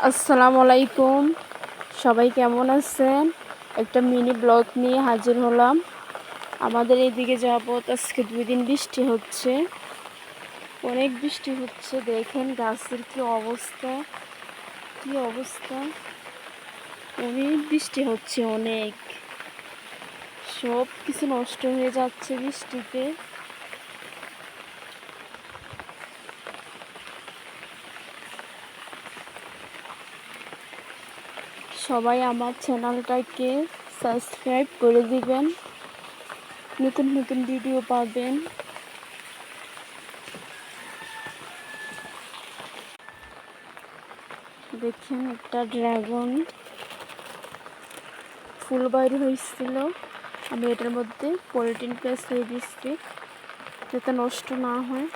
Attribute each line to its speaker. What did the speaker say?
Speaker 1: আসসালামু আলাইকুম। সবাই কেমন আছেন? একটা মিনি ব্লগ নিয়ে হাজির হলাম। আমাদের এইদিকে যাবত আজকে 2 দিন বৃষ্টি হচ্ছে, অনেক বৃষ্টি হচ্ছে। দেখেন গাছের কি অবস্থা, কি অবস্থা! অনেক বৃষ্টি হচ্ছে, অনেক। সব কিছু নষ্ট হয়ে যাচ্ছে বৃষ্টিতে। সবাই আমার চ্যানেলটাকে সাবস্ক্রাইব করে দিবেন, নতুন নতুন ভিডিও পাবেন। দেখেন একটা ড্রাগন ফুল বাইর হয়েছিল। আমি এটার মধ্যে পলিথিন প্যাক দিয়ে দিচ্ছি যাতে নষ্ট না হয়।